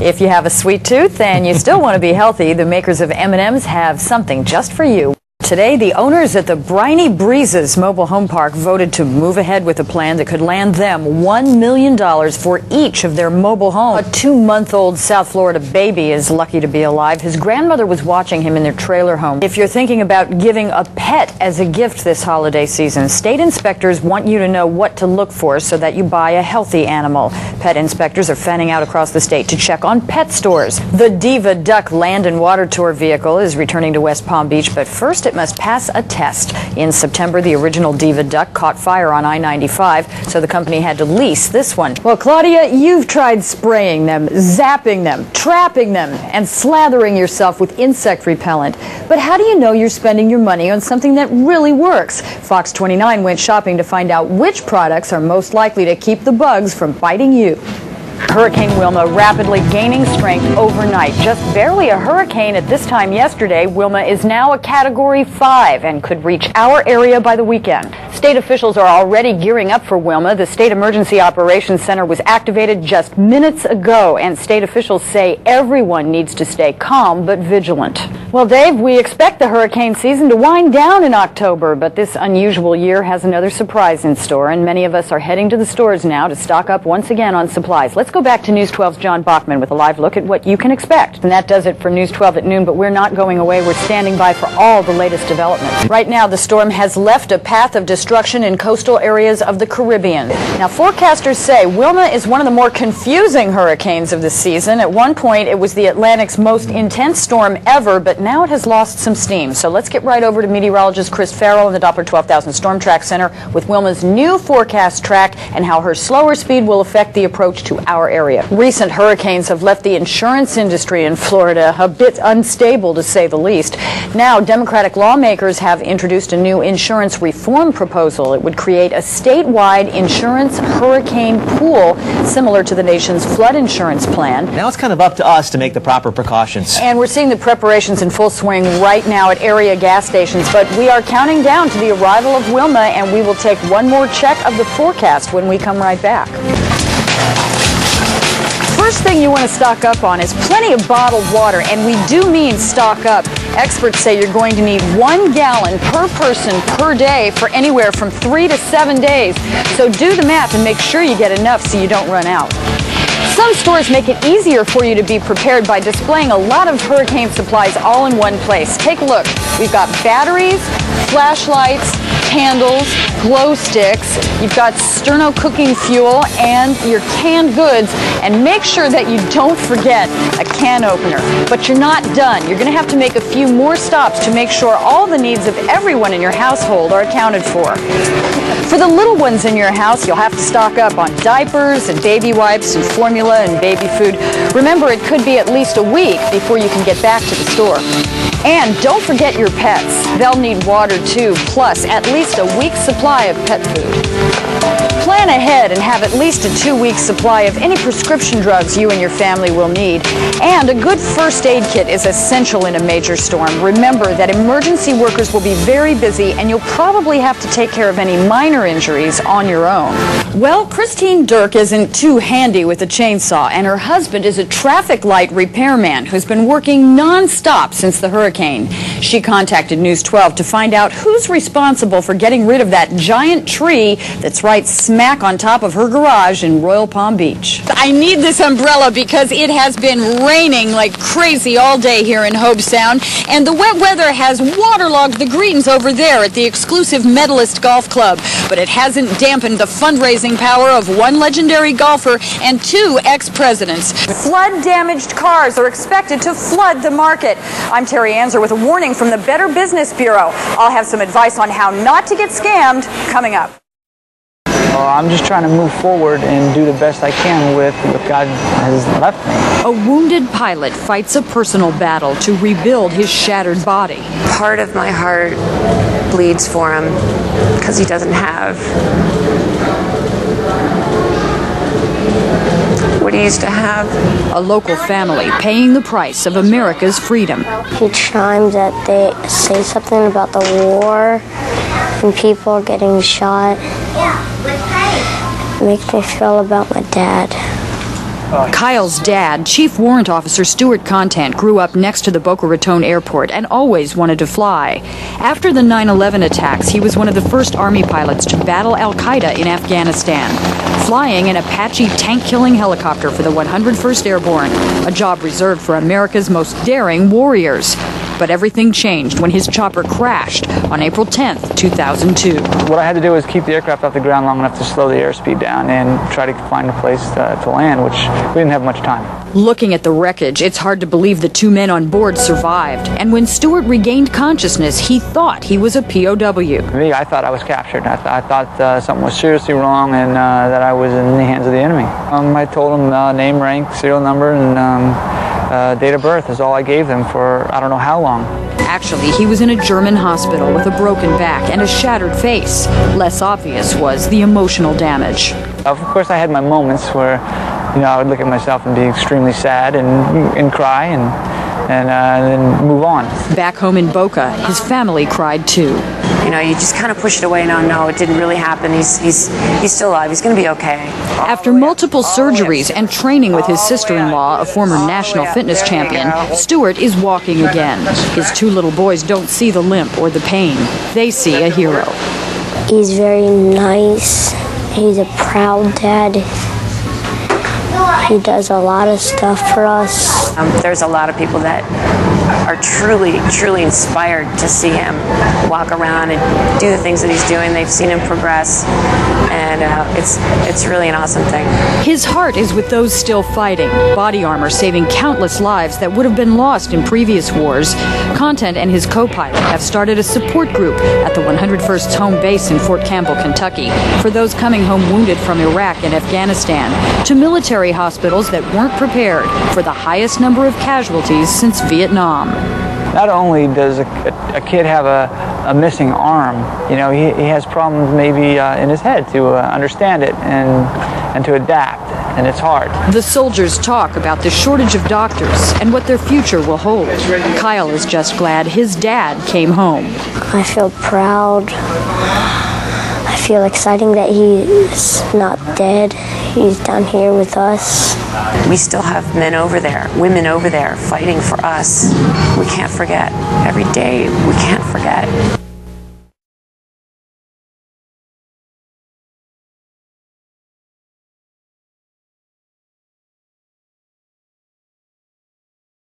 If you have a sweet tooth and you still want to be healthy, the makers of M&Ms have something just for you. Today, the owners at the Briny Breezes mobile home park voted to move ahead with a plan that could land them $1 million for each of their mobile homes. A 2-month-old South Florida baby is lucky to be alive. His grandmother was watching him in their trailer home. If you're thinking about giving a pet as a gift this holiday season, state inspectors want you to know what to look for so that you buy a healthy animal. Pet inspectors are fanning out across the state to check on pet stores. The Diva Duck Land and Water Tour vehicle is returning to West Palm Beach, but first it must pass a test. In September, the original Diva Duck caught fire on I-95, so the company had to lease this one. Well, Claudia, you've tried spraying them, zapping them, trapping them, and slathering yourself with insect repellent. But how do you know you're spending your money on something that really works? Fox 29 went shopping to find out which products are most likely to keep the bugs from biting you. Hurricane Wilma rapidly gaining strength overnight. Just barely a hurricane at this time yesterday, Wilma is now a Category 5 and could reach our area by the weekend. State officials are already gearing up for Wilma. The State Emergency Operations Center was activated just minutes ago, and state officials say everyone needs to stay calm but vigilant. Well, Dave, we expect the hurricane season to wind down in October, but this unusual year has another surprise in store, and many of us are heading to the stores now to stock up once again on supplies. Let's go back to News 12's John Bachman with a live look at what you can expect. And that does it for News 12 at noon, but we're not going away. We're standing by for all the latest developments. Right now, the storm has left a path of destruction in coastal areas of the Caribbean. Now, forecasters say Wilma is one of the more confusing hurricanes of the season. At one point, it was the Atlantic's most intense storm ever, but now it has lost some steam. So let's get right over to meteorologist Chris Farrell in the Doppler 12,000 Storm Track Center with Wilma's new forecast track and how her slower speed will affect the approach to our area. Recent hurricanes have left the insurance industry in Florida a bit unstable, to say the least. Now, Democratic lawmakers have introduced a new insurance reform proposal. It would create a statewide insurance hurricane pool similar to the nation's flood insurance plan. Now it's kind of up to us to make the proper precautions. And we're seeing the preparations in full swing right now at area gas stations, but we are counting down to the arrival of Wilma, and we will take one more check of the forecast when we come right back. First thing you want to stock up on is plenty of bottled water, and we do mean stock up. Experts say you're going to need 1 gallon per person per day for anywhere from 3 to 7 days. So do the math and make sure you get enough so you don't run out. Some stores make it easier for you to be prepared by displaying a lot of hurricane supplies all in one place. Take a look. We've got batteries, flashlights, candles, glow sticks, you've got sterno cooking fuel, and your canned goods. And make sure that you don't forget a can opener. But you're not done. You're going to have to make a few more stops to make sure all the needs of everyone in your household are accounted for. For the little ones in your house, you'll have to stock up on diapers and baby wipes and formula and baby food. Remember, it could be at least a week before you can get back to the store. And don't forget your pets. They'll need water too, plus at least a week's supply of pet food. Plan ahead and have at least a 2-week supply of any prescription drugs you and your family will need. And a good first aid kit is essential in a major storm. Remember that emergency workers will be very busy, and you'll probably have to take care of any minor injuries on your own. Well, Christine Dirk isn't too handy with a chainsaw, and her husband is a traffic light repairman who's been working non-stop since the hurricane. She contacted News 12 to find out who's responsible for getting rid of that giant tree that's right smack on top of her garage in Royal Palm Beach. I need this umbrella because it has been raining like crazy all day here in Hobe Sound, and the wet weather has waterlogged the greens over there at the exclusive Medalist Golf Club. But it hasn't dampened the fundraising power of one legendary golfer and 2 ex-presidents. Flood-damaged cars are expected to flood the market. I'm Terry Anzur with a warning from the Better Business Bureau. I'll have some advice on how not to get scammed coming up. I'm just trying to move forward and do the best I can with what God has left me. A wounded pilot fights a personal battle to rebuild his shattered body. Part of my heart bleeds for him because he doesn't have what he used to have. A local family paying the price of America's freedom. Each time that they say something about the war and people are getting shot, it makes me feel about my dad. Kyle's dad, Chief Warrant Officer Stuart Contant, grew up next to the Boca Raton airport and always wanted to fly. After the 9/11 attacks, he was one of the first Army pilots to battle Al-Qaeda in Afghanistan, flying an Apache tank-killing helicopter for the 101st Airborne, a job reserved for America's most daring warriors. But everything changed when his chopper crashed on April 10th, 2002. What I had to do was keep the aircraft off the ground long enough to slow the airspeed down and try to find a place to land, which we didn't have much time. Looking at the wreckage, it's hard to believe the two men on board survived. And when Stuart regained consciousness, he thought he was a POW. Me, I thought I was captured. I thought something was seriously wrong and that I was in the hands of the enemy. I told them name, rank, serial number, and date of birth is all I gave them for I don't know how long. Actually, he was in a German hospital with a broken back and a shattered face. Less obvious was the emotional damage. Of course, I had my moments where, I would look at myself and be extremely sad and cry and then move on. Back home in Boca, his family cried too. You just kind of push it away. No, it didn't really happen. He's still alive. He's going to be okay. After multiple surgeries and training with his sister-in-law, a former national fitness champion, Stuart is walking again. His two little boys don't see the limp or the pain. They see a hero. He's very nice. He's a proud dad. He does a lot of stuff for us. There's a lot of people that are truly inspired to see him walk around and do the things that he's doing. They've seen him progress, and it's really an awesome thing. His heart is with those still fighting, body armor saving countless lives that would have been lost in previous wars. Contant and his co-pilot have started a support group at the 101st Home Base in Fort Campbell, Kentucky, for those coming home wounded from Iraq and Afghanistan, to military hospitals that weren't prepared for the highest number of casualties since Vietnam. Not only does a kid have a missing arm, he has problems maybe in his head to understand it and to adapt, and it's hard. The soldiers talk about the shortage of doctors and what their future will hold. Kyle is just glad his dad came home. I feel proud. I feel exciting that he's not dead. He's down here with us. We still have men over there, women over there fighting for us. We can't forget. Every day, we can't forget.